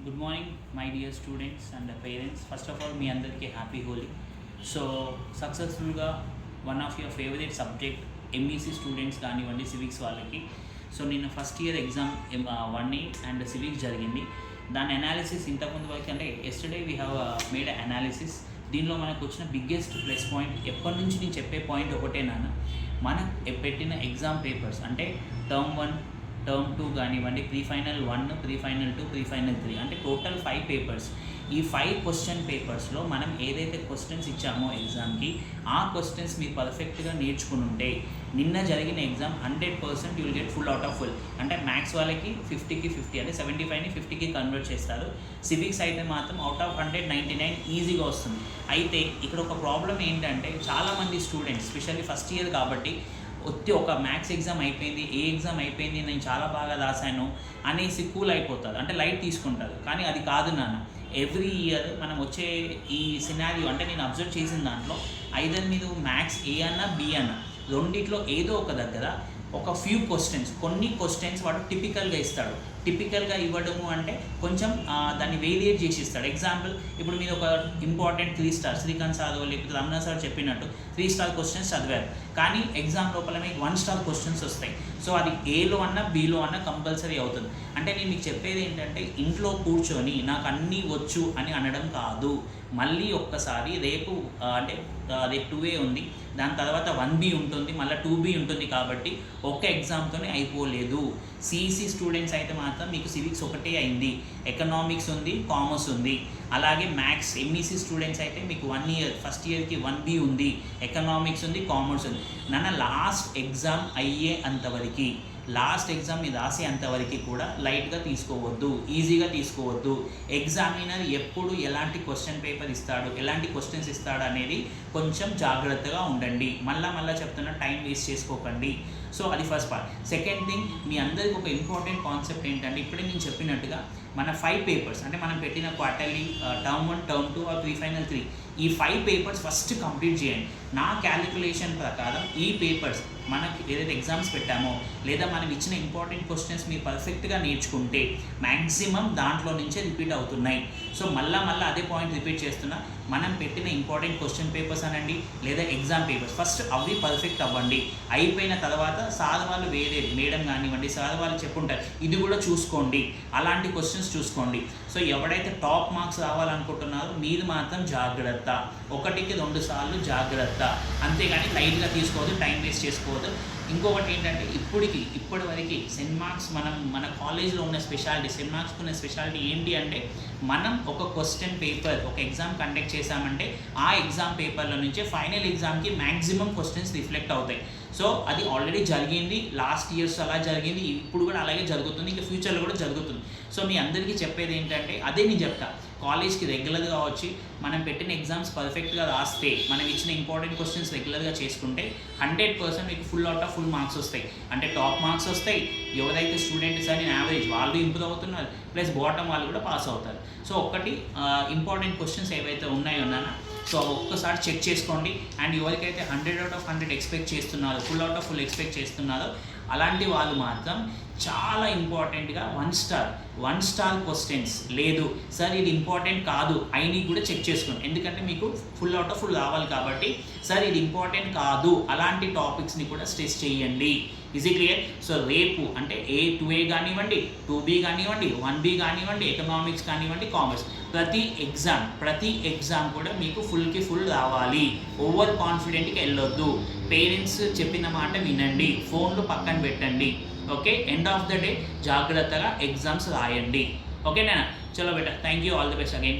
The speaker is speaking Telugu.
Good morning, my dear students and parents. First of all, మీ అందరికీ హ్యాపీ హోలీ. సో సక్సెస్ఫుల్గా one of your favourite subject MEC students కానివ్వండి, సివిక్స్ వాళ్ళకి. సో నిన్న first year exam 1A and civics జరిగింది. దాని అనాలిసిస్ ఇంతకుముందు వరకు అంటే yesterday we have made analysis. దీనిలో మనకు వచ్చిన బిగ్గెస్ట్ ప్లస్ పాయింట్, ఎప్పటి నుంచి నేను చెప్పే పాయింట్ ఒకటే నాన్న, మనం పెట్టిన ఎగ్జామ్ పేపర్స్ అంటే టర్మ్ 1, టర్మ్ 2 కానివ్వండి, pre final 1, pre final 2, pre final 3 అంటే టోటల్ 5 పేపర్స్. ఈ 5 క్వశ్చన్ పేపర్స్లో మనం ఏదైతే క్వశ్చన్స్ ఇచ్చామో ఎగ్జామ్కి, ఆ క్వశ్చన్స్ మీరు పర్ఫెక్ట్గా నేర్చుకుని ఉంటే నిన్న జరిగిన exam 100% you will get full out of full. అంటే మ్యాథ్స్ వాళ్ళకి 50కి 50 అంటే 75ని 50కి కన్వర్ట్ చేస్తారు. సివిక్స్ అయితే మాత్రం అవుట్ ఆఫ్ 100 99 ఈజీగా వస్తుంది. అయితే ఇక్కడ ఒక ప్రాబ్లం ఏంటంటే, చాలామంది స్టూడెంట్స్ స్పెషల్లీ ఫస్ట్ ఇయర్ కాబట్టి ఒక మ్యాథ్స్ ఎగ్జామ్ అయిపోయింది, ఏ ఎగ్జామ్ అయిపోయింది, నేను చాలా బాగా రాశాను అనేసి కూల్ అయిపోతారు, అంటే లైట్ తీసుకుంటారు. కానీ అది కాదు నాన్న. ఎవ్రీ ఇయర్ మనం వచ్చే ఈ సినారియో అంటే నేను అబ్జర్వ్ చేసిన దాంట్లో ఐదర్ మీరు మ్యాథ్స్ ఏ అన్నా బి అన్నా రెండిట్లో ఏదో ఒక దగ్గర ఒక ఫ్యూ క్వశ్చన్స్, కొన్ని క్వశ్చన్స్ వాడు టిపికల్గా ఇస్తాడు. టిపికల్గా ఇవ్వడము అంటే కొంచెం దాన్ని వేరియేట్ చేసి ఇస్తాడు. ఎగ్జాంపుల్, ఇప్పుడు మీరు ఒక ఇంపార్టెంట్ 3 స్టార్ శ్రీకాంత్ సార్ లేకపోతే రమణ సార్ చెప్పినట్టు 3 స్టార్ క్వశ్చన్స్ చదివారు, కానీ ఎగ్జామ్ లోపల మీకు 1 స్టార్ క్వశ్చన్స్ వస్తాయి. సో అది ఏలో అన్నా బీలో అన్నా కంపల్సరీ అవుతుంది. అంటే నేను మీకు చెప్పేది ఏంటంటే, ఇంట్లో కూర్చొని నాకు అన్నీ వచ్చు అని అనడం కాదు. మళ్ళీ ఒక్కసారి రేపు అంటే రేపు 2A ఉంది, దాని తర్వాత 1B ఉంటుంది, మళ్ళీ 2B ఉంటుంది. కాబట్టి ఒక్క ఎగ్జామ్తోనే అయిపోలేదు. సిఈసి స్టూడెంట్స్ అయితే మాత్రం మీకు సివిక్స్ ఒకటే అయింది, ఎకనామిక్స్ ఉంది, కామర్స్ ఉంది. అలాగే మ్యాథ్స్ ఎంఈసీ స్టూడెంట్స్ అయితే మీకు 1 ఇయర్ ఫస్ట్ ఇయర్కి 1B ఉంది, ఎకనామిక్స్ ఉంది, కామర్స్ ఉంది. నన్ను లాస్ట్ ఎగ్జామ్ అయ్యే అంతవరకు, లాస్ట్ ఎగ్జామ్ మీరు రాసే అంతవరకు కూడా లైట్గా తీసుకోవద్దు, ఈజీగా తీసుకోవద్దు. ఎగ్జామినర్ ఎప్పుడు ఎలాంటి క్వశ్చన్ పేపర్ ఇస్తాడు, ఎలాంటి క్వశ్చన్స్ ఇస్తాడు అనేది కొంచెం జాగ్రత్తగా ఉండండి. మళ్ళీ చెప్తున్నా, టైం వేస్ట్ చేసుకోకండి. సో అది ఫస్ట్ పార్ట్. సెకండ్ థింగ్, మీ అందరికీ ఒక ఇంపార్టెంట్ కాన్సెప్ట్ ఏంటంటే, ఇప్పుడే నేను చెప్పినట్టుగా మన 5 పేపర్స్ అంటే మనం పెట్టిన quarterly, term 1, term 2 or pre final 3, ఈ 5 పేపర్స్ ఫస్ట్ కంప్లీట్ చేయండి. నా క్యాలిక్యులేషన్ ప్రకారం ఈ పేపర్స్ మనకి ఏదైతే ఎగ్జామ్స్ పెట్టామో లేదా మనం ఇచ్చిన ఇంపార్టెంట్ క్వశ్చన్స్ మీరు పర్ఫెక్ట్గా నేర్చుకుంటే మ్యాక్సిమం దాంట్లో నుంచే రిపీట్ అవుతున్నాయి. సో మళ్ళీ అదే పాయింట్ రిపీట్ చేస్తున్నా, మనం పెట్టిన ఇంపార్టెంట్ క్వశ్చన్ పేపర్స్ అనండి లేదా ఎగ్జామ్ పేపర్స్ ఫస్ట్ అవి పర్ఫెక్ట్ అవ్వండి. అయిపోయిన తర్వాత సార్ వాళ్ళు వేరే మేడం కానివ్వండి, సార్ వాళ్ళు చెప్పుంటారు, ఇది కూడా చూసుకోండి, అలాంటి క్వశ్చన్స్ చూసుకోండి. సో ఎవడైతే టాప్ మార్క్స్ రావాలనుకుంటున్నారో మీరు మాత్రం జాగ్రత్త, 1కి 2 సార్లు జాగ్రత్త, అంతేగాని లైట్గా తీసుకోవద్దు, టైం వేస్ట్ చేసుకోవద్దు. ఇంకొకటి ఏంటంటే, ఇప్పటి వరకు సెంట్ మార్క్స్ మన కాలేజ్లో ఉన్న స్పెషాలిటీ, సెంట్ మార్క్స్కి ఉన్న స్పెషాలిటీ ఏంటి అంటే, మనం ఒక క్వశ్చన్ పేపర్ ఒక ఎగ్జామ్ కండక్ట్ చేశామంటే ఆ ఎగ్జామ్ పేపర్ల నుంచే ఫైనల్ ఎగ్జామ్కి మ్యాక్సిమం క్వశ్చన్స్ రిఫ్లెక్ట్ అవుతాయి. సో అది ఆల్రెడీ జరిగింది, లాస్ట్ ఇయర్స్ అలా జరిగింది, ఇప్పుడు కూడా అలాగే జరుగుతుంది, ఇంకా ఫ్యూచర్లో కూడా జరుగుతుంది. సో మీ అందరికీ చెప్పేది ఏంటంటే, అదే నేను చెప్తా, కాలేజ్కి రెగ్యులర్గా వచ్చి మనం పెట్టిన ఎగ్జామ్స్ పర్ఫెక్ట్గా రాస్తే, మనం ఇచ్చిన ఇంపార్టెంట్ క్వశ్చన్స్ రెగ్యులర్గా చేసుకుంటే 100% మీకు full out of full marks వస్తాయి. అంటే టాప్ మార్క్స్ వస్తాయి, ఎవరైతే స్టూడెంట్స్ అని యావరేజ్ వాళ్ళు ఇంప్రూవ్ అవుతున్నారు, ప్లస్ బాటమ్ వాళ్ళు కూడా పాస్ అవుతారు. సో ఒకటి ఇంపార్టెంట్ క్వశ్చన్స్ ఏవైతే ఉన్నాయో సో ఒక్కసారి చెక్ చేసుకోండి. అండ్ ఎవరికైతే 100 out of 100 ఎక్స్పెక్ట్ చేస్తున్నారో, full out of full expect చేస్తున్నారో, అలాంటి వాళ్ళు మాత్రం చాలా ఇంపార్టెంట్గా 1 స్టార్ క్వశ్చన్స్ లేదు సార్ ఇది ఇంపార్టెంట్ కాదు అయినా కూడా చెక్ చేసుకోండి. ఎందుకంటే మీకు ఫుల్ అవుట్ ఆఫ్ ఫుల్ రావాలి కాబట్టి, సార్ ఇది ఇంపార్టెంట్ కాదు అలాంటి టాపిక్స్ని కూడా స్ట్రెస్ చేయండి. Is it clear? సో రేపు అంటే 2A కానివ్వండి, 2B కానివ్వండి, 1B కానివ్వండి, ఎకనామిక్స్ కానివ్వండి, కామర్స్, ప్రతి ఎగ్జామ్ కూడా మీకు ఫుల్కి ఫుల్ రావాలి. ఓవర్ కాన్ఫిడెంట్కి వెళ్ళొద్దు. పేరెంట్స్ చెప్పిన మాట వినండి, ఫోన్లు పక్కన పెట్టండి. Okay, end of the day జాగ్రత్తగా ఎగ్జామ్స్ రాయండి. ఓకేనా? చలో బేటా, thank you, all the best again.